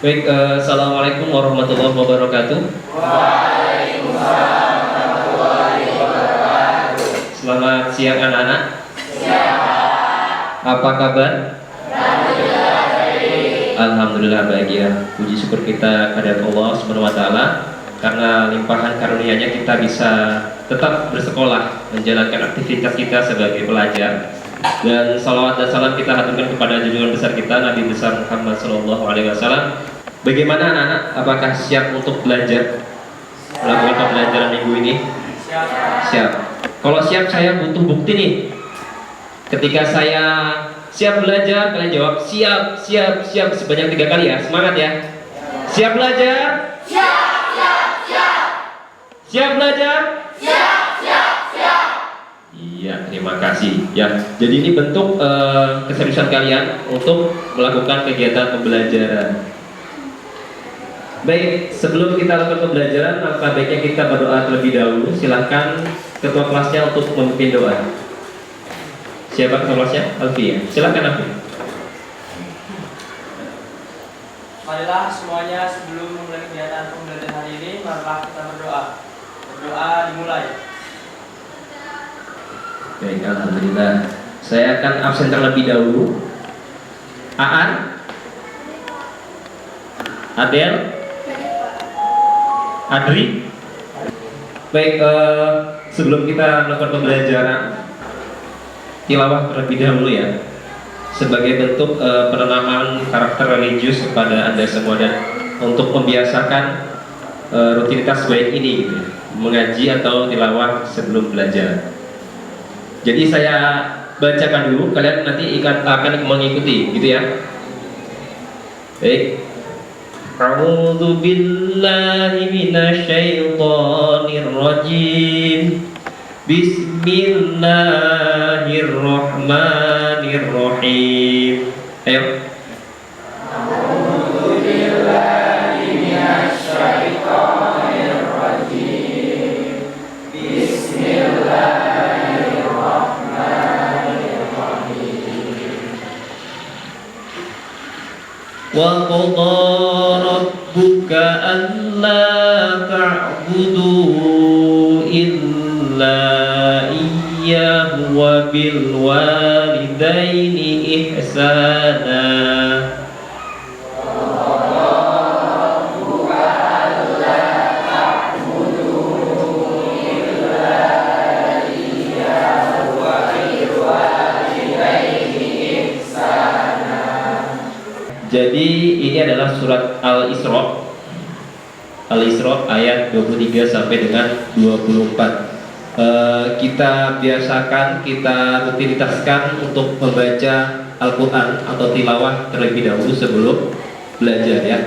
Baik, assalamualaikum warahmatullahi wabarakatuh. Waalaikumsalam warahmatullahi wabarakatuh. Selamat siang anak-anak. Apa kabar? Alhamdulillah baik ya. Puji syukur kita kepada Allah Subhanahu wa taala karena limpahan karunia-Nya kita bisa tetap bersekolah, menjalankan aktivitas kita sebagai pelajar. Dan salawat dan salam kita haturkan kepada junjungan besar kita Nabi besar Muhammad sallallahu alaihi wasallam. Bagaimana anak-anak? Apakah siap untuk belajar? Melakukan pembelajaran minggu ini? Siap. Kalau siap, saya butuh bukti nih. Ketika saya siap belajar, kalian jawab siap, siap, siap sebanyak 3 kali ya. Semangat ya. Siap belajar? Siap belajar? Iya, terima kasih. Ya, jadi ini bentuk keseriusan kalian untuk melakukan kegiatan pembelajaran. Baik, sebelum kita lakukan pembelajaran, maka baiknya kita berdoa terlebih dahulu. Silahkan ketua kelasnya untuk memimpin doa. Siapa ketua kelasnya? Alfi ya. Silahkan Alfi. Marilah semuanya sebelum memulai kegiatan pembelajaran hari ini, marilah kita berdoa. Berdoa dimulai. Baik, alhamdulillah. Saya akan absen terlebih dahulu. Aan, Adel, Adri. Baik, sebelum kita melakukan pembelajaran, tilawah terlebih dahulu ya, sebagai bentuk penanaman karakter religius kepada Anda semua dan untuk membiasakan rutinitas baik ini gitu, mengaji atau tilawah sebelum belajar. Jadi saya bacakan dulu, kalian nanti akan mengikuti, gitu ya. Baik. A'udzu billahi minasyaitonir rajim. Bismillahirrahmanirrahim. Ayo. A'udzu billahi minasyaitonir rajim. Bismillahirrahmanirrahim. Wa qadha rabbuka alla ta'budu illa iyyahu wa bil walidaini ihsana. Jadi ini adalah surat Al-Isra. Al-Isra ayat 23 sampai dengan 24. Kita biasakan, kita rutinitaskan untuk membaca Al-Quran atau tilawah terlebih dahulu sebelum belajar ya,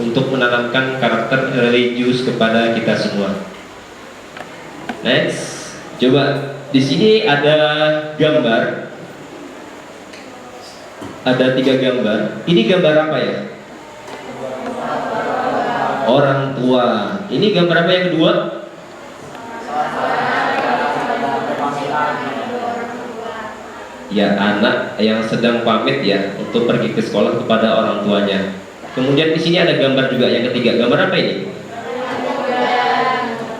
untuk menanamkan karakter religius kepada kita semua. Next, coba di sini ada gambar. Ada 3 gambar. Ini gambar apa ya? Orang tua. Ini gambar apa yang kedua? Ya, anak yang sedang pamit ya untuk pergi ke sekolah kepada orang tuanya. Kemudian di sini ada gambar juga yang ketiga. Gambar apa ini?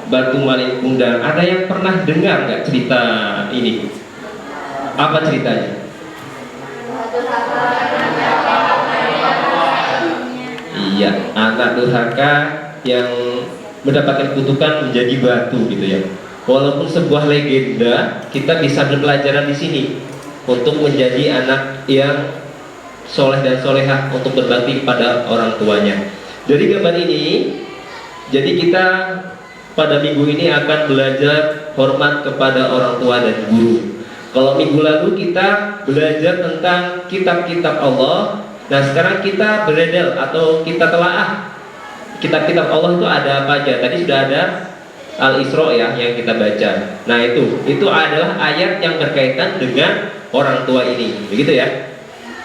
Batu maling kundang. Ada yang pernah dengar nggak cerita ini? Apa ceritanya? Iya, anak durhaka yang mendapatkan kutukan menjadi batu gitu ya. Walaupun sebuah legenda, kita bisa berpelajaran di sini untuk menjadi anak yang soleh dan solehah untuk berbakti kepada orang tuanya. Dari gambar ini, jadi kita pada minggu ini akan belajar hormat kepada orang tua dan guru. Kalau minggu lalu kita belajar tentang kitab-kitab Allah, nah sekarang kita beredel atau kita telaah kitab-kitab Allah itu ada apa aja. Tadi sudah ada Al-Isra ya yang kita baca. Nah itu adalah ayat yang berkaitan dengan orang tua ini, begitu ya.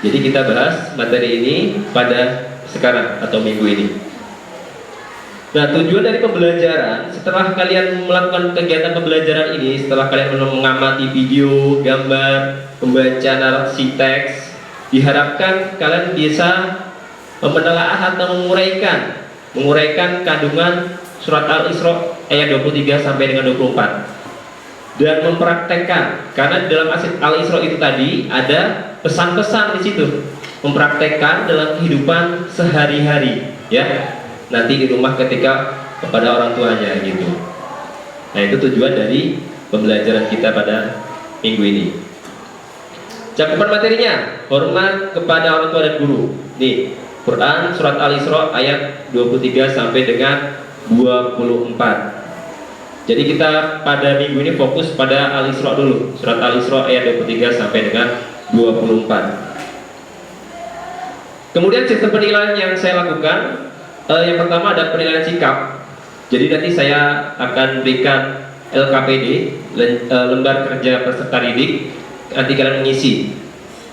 Jadi kita bahas materi ini pada sekarang atau minggu ini. Nah, tujuan dari pembelajaran, setelah kalian melakukan kegiatan pembelajaran ini, setelah kalian mengamati video, gambar, membaca narasi teks, diharapkan kalian bisa menelaah atau menguraikan kandungan surat Al-Isra ayat 23 sampai dengan 24 dan mempraktekkan, karena di dalam Al-Isra itu tadi ada pesan-pesan di situ, mempraktekkan dalam kehidupan sehari-hari ya, nanti di rumah ketika kepada orang tuanya gitu. Nah, itu tujuan dari pembelajaran kita pada minggu ini. Cakupan materinya, hormat kepada orang tua dan guru. Nih, Quran surat Al-Isra ayat 23 sampai dengan 24. Jadi kita pada minggu ini fokus pada Al-Isra dulu. Surat Al-Isra ayat 23 sampai dengan 24. Kemudian sistem penilaian yang saya lakukan, yang pertama ada penilaian sikap. Jadi nanti saya akan berikan LKPD, lembar kerja peserta didik. Nanti kalian mengisi.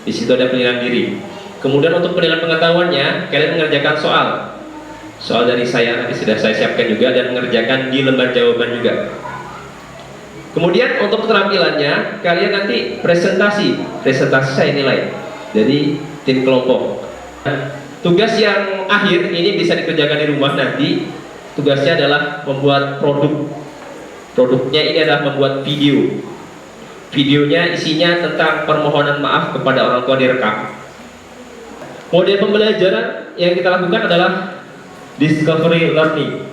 Di situ ada penilaian diri. Kemudian untuk penilaian pengetahuannya, kalian mengerjakan soal dari saya, nanti sudah saya siapkan juga, dan mengerjakan di lembar jawaban juga. Kemudian untuk keterampilannya, kalian nanti presentasi saya nilai. Jadi tim kelompok. Tugas yang akhir ini bisa dikerjakan di rumah nanti. Tugasnya adalah membuat produk. Produknya ini adalah membuat video. Videonya isinya tentang permohonan maaf kepada orang tua direkam. Model pembelajaran yang kita lakukan adalah discovery learning.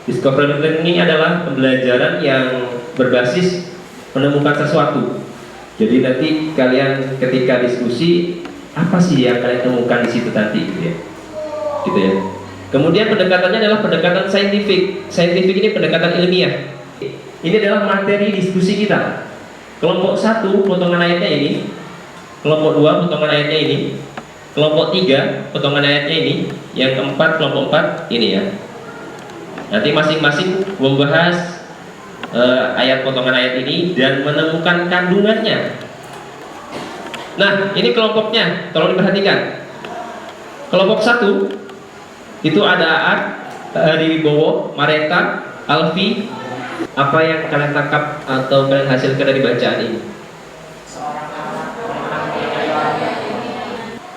Discovery learning ini adalah pembelajaran yang berbasis menemukan sesuatu. Jadi nanti kalian ketika diskusi, apa sih yang kalian temukan di situ nanti, gitu ya. Gitu ya. Kemudian pendekatannya adalah pendekatan saintifik. Saintifik ini pendekatan ilmiah. Ini adalah materi diskusi kita. Kelompok 1 potongan ayatnya ini, kelompok 2 potongan ayatnya ini, kelompok 3 potongan ayatnya ini, yang keempat kelompok 4 ini ya. Nanti masing-masing membahas ayat potongan ayat ini dan menemukan kandungannya. Nah, ini kelompoknya, tolong diperhatikan. Kelompok 1 itu ada Aat, Hariwibowo, Mareta, Alfi. Apa yang kalian tangkap atau kalian hasilkan dari bacaan ini? Seorang anak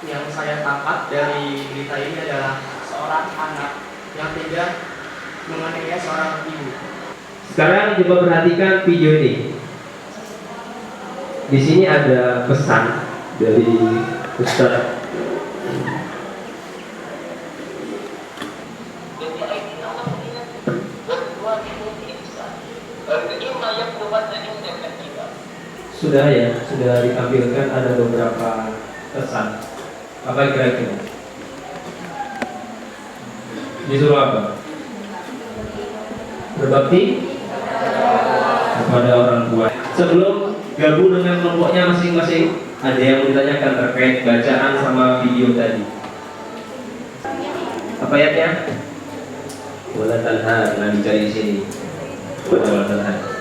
yang saya tangkap dari berita ini adalah seorang anak yang tega menganiaya seorang ibu. Sekarang coba perhatikan video ini. Di sini ada pesan dari Ustaz. Sudah ya, sudah ditampilkan ada beberapa pesan. Apa kira-kira? Disuruh apa? Berbakti kepada orang tua. Sebelum gabung dengan kelompoknya masing-masing, ada yang mau ditanyakan terkait bacaan sama video tadi. Apa ayatnya? Wala tanha, nah dicari di sini. Wala tanha.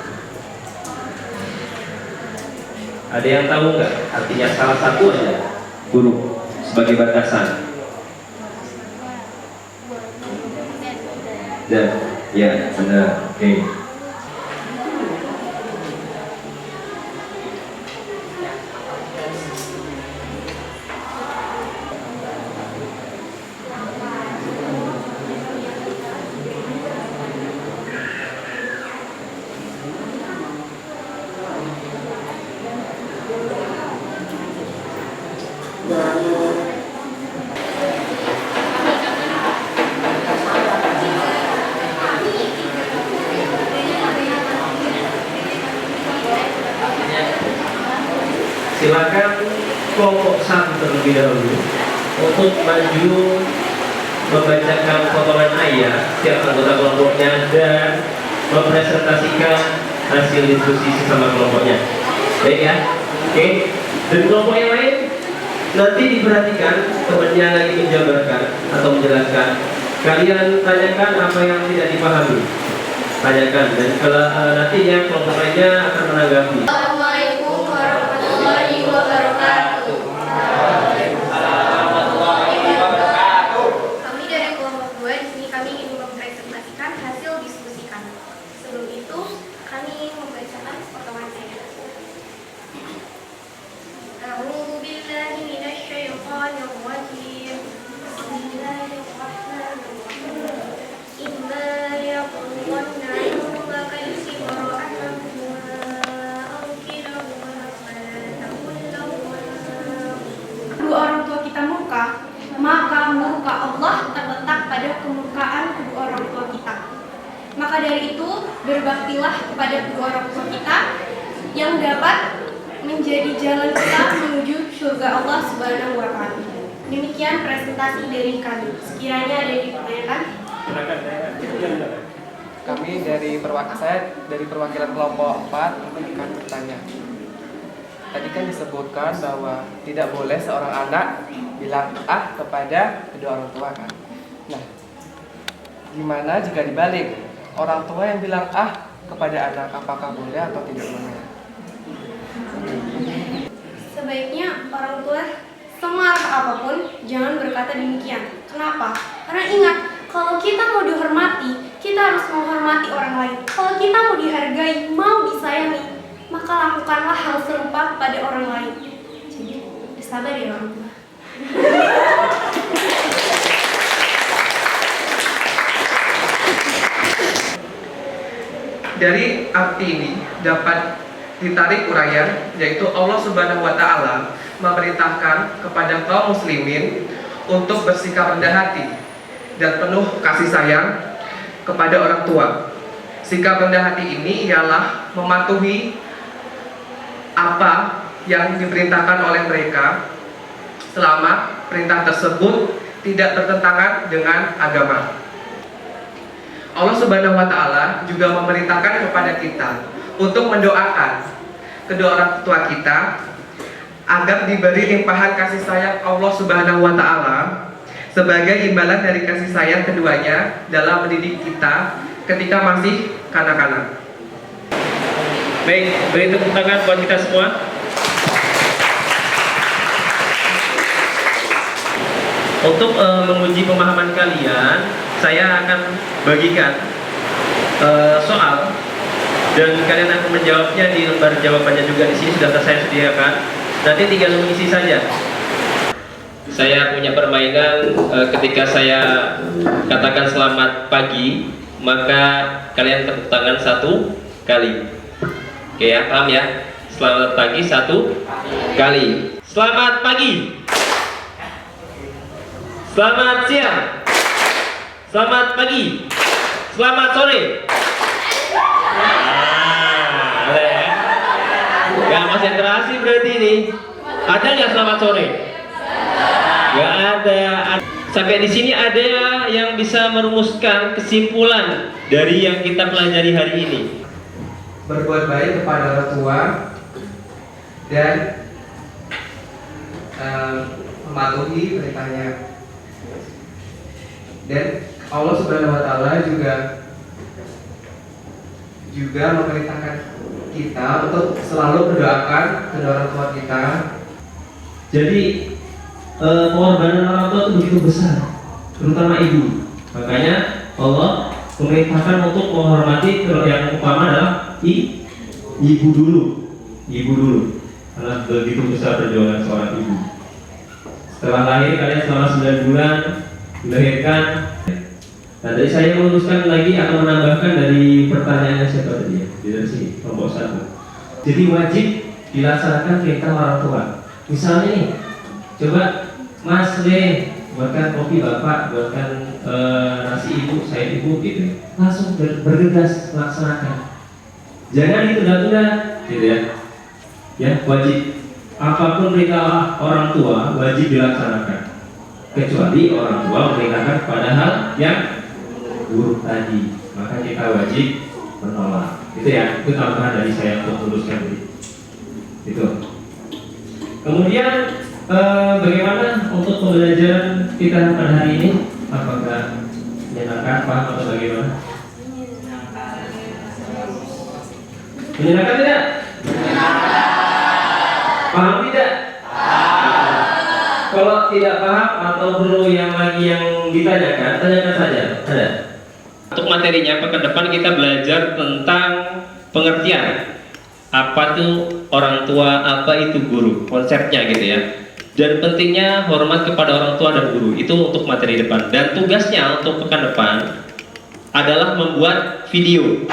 Ada yang tahu nggak artinya salah satu aja huruf sebagai batasan? Dan ya benar, oke. Silakan kelompok 1 terlebih dahulu untuk maju membacakan potongan ayat setiap anggota kelompoknya dan mempresentasikan hasil diskusi sesama kelompoknya. Baik ya, oke. Dan kelompok yang lain nanti diperhatikan temannya lagi menjabarkan atau menjelaskan. Kalian tanyakan apa yang tidak dipahami, tanyakan, dan kalau nantinya kelompok lainnya akan menanggapi. Assalamualaikum warahmatullahi wabarakatuh. Kami dari kelompok 2 di sini kami ingin mempresentasikan hasil diskusi kami. Sebelum itu kami ingin membacakan potongan ayat. A'udzu billahi minasy syaithanir rajim. Bismillahirrahmanirrahim. dari itu, berbaktilah kepada kedua orang tua kita yang dapat menjadi jalan kita menuju surga Allah Subhanahu wa Ta'ala. Demikian presentasi dari kami. Sekiranya ada yang dipertanyakan? Kami dari perwakilan kelompok 4 akan bertanya. Tadi kan disebutkan bahwa tidak boleh seorang anak bilang ah kepada kedua orang tua kan. Nah, gimana jika dibalik? Orang tua yang bilang ah kepada anak, apakah boleh atau tidak boleh? Sebaiknya orang tua semarah apapun jangan berkata demikian. Kenapa? Karena ingat, kalau kita mau dihormati, kita harus menghormati orang lain. Kalau kita mau dihargai, mau disayangi, maka lakukanlah hal serupa kepada orang lain. Jadi, sabar ya orang tua. Dari arti ini dapat ditarik uraian, yaitu Allah Subhanahu wa Ta'ala memerintahkan kepada kaum muslimin untuk bersikap rendah hati dan penuh kasih sayang kepada orang tua. Sikap rendah hati ini ialah mematuhi apa yang diperintahkan oleh mereka selama perintah tersebut tidak bertentangan dengan agama. Allah Subhanahu wa Ta'ala juga memerintahkan kepada kita untuk mendoakan kedua orang tua kita agar diberi limpahan kasih sayang Allah Subhanahu wa Ta'ala sebagai imbalan dari kasih sayang keduanya dalam mendidik kita ketika masih kanak-kanak. Baik, beri tepuk tangan buat kita semua. Untuk menguji pemahaman kalian, saya akan bagikan soal dan kalian akan menjawabnya di lembar jawabannya juga di sini sudah saya sediakan. Nanti tinggal mengisi saja. Saya punya permainan ketika saya katakan selamat pagi, maka kalian tepuk tangan 1 kali. Oke ya, paham ya? Selamat pagi 1 kali. Selamat pagi. Selamat siang. Selamat pagi. Selamat sore. Ada ya? Gak konsentrasi berarti ini. Ada nggak selamat sore? Gak ada. Sampai di sini ada yang bisa merumuskan kesimpulan dari yang kita pelajari hari ini. Berbuat baik kepada orang tua dan mematuhi perintahnya. Dan Allah Subhanahu wa Ta'ala juga memerintahkan kita untuk selalu mendoakan kedua orang tua kita. Jadi pengorbanan orang tua itu begitu besar, terutama ibu. Makanya Allah memerintahkan untuk menghormati yang utama adalah ibu dulu, karena begitu besar perjuangan seorang ibu. Setelah lahir kalian selama 9 bulan dilahirkan. Nah, dari saya meluruskan lagi atau menambahkan dari pertanyaannya siapa tadi ya? Dari sini, kelompok 1. Jadi wajib dilaksanakan perintah orang tua. Misalnya nih, coba Mas Le, buatkan kopi bapak, buatkan nasi ibu, saya ibu gitu. Langsung bergegas melaksanakan. Jangan ditunda-tunda, gitu ya. Ya, wajib. Apapun perintah orang tua wajib dilaksanakan. Kecuali orang tua memerintahkan pada hal yang buruk tadi, maka kita wajib menolak. Itu ya, itu tambahan dari saya untuk meluruskan itu. Kemudian bagaimana untuk pembelajaran kita pada hari ini? Apakah menyenangkan, paham atau bagaimana? Menyenangkan tidak? Paham tidak? Kalau tidak paham atau perlu yang lagi yang ditanyakan, tanyakan saja. Ada. Untuk materinya, pekan depan kita belajar tentang pengertian apa tuh orang tua, apa itu guru, konsepnya gitu ya. Dan pentingnya hormat kepada orang tua dan guru, itu untuk materi depan. Dan tugasnya untuk pekan depan adalah membuat video.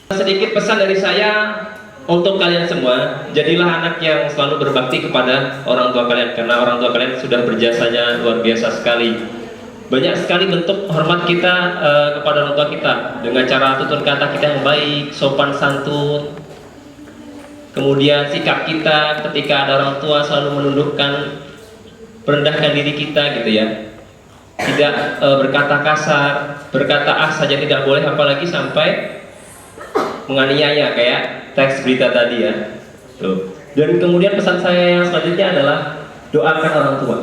Sedikit pesan dari saya untuk kalian semua, jadilah anak yang selalu berbakti kepada orang tua kalian, karena orang tua kalian sudah berjasanya luar biasa sekali Banyak sekali bentuk hormat kita kepada orang tua kita dengan cara tutur kata kita yang baik, sopan santun. Kemudian sikap kita ketika ada orang tua selalu menundukkan, merendahkan diri kita gitu ya. Tidak berkata kasar, berkata ah saja tidak boleh, apalagi sampai menganiaya kayak teks berita tadi ya. Tuh. Dan kemudian pesan saya yang selanjutnya adalah doakan orang tua.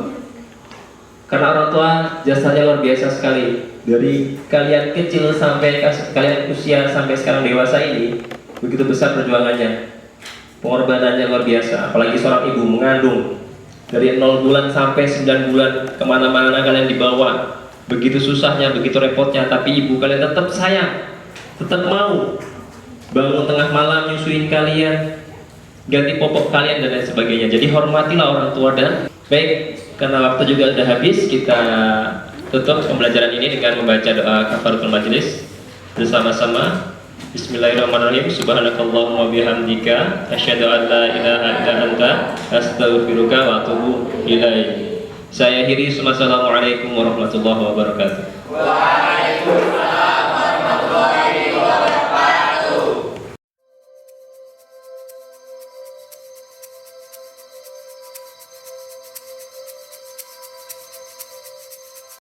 Karena orang tua jasanya luar biasa sekali. Dari kalian kecil sampai kalian usia sampai sekarang dewasa ini, begitu besar perjuangannya. Pengorbanannya luar biasa, apalagi seorang ibu mengandung dari 0 bulan sampai 9 bulan, kemana-mana kalian dibawa, begitu susahnya, begitu repotnya, tapi ibu kalian tetap sayang, tetap mau bangun tengah malam nyusuin kalian, ganti popok kalian dan lain sebagainya. Jadi hormatilah orang tua. Dan baik, karena waktu juga sudah habis, kita tutup pembelajaran ini dengan membaca doa kafaratul majelis bersama-sama. Bismillahirrahmanirrahim. Subhanakallahumma bihamdika asyhadu an la ilaha illa anta astaghfiruka wa atubu ilaik. Saya akhiri. Wassalamualaikum warahmatullahi wabarakatuh. Waalaikumsalam.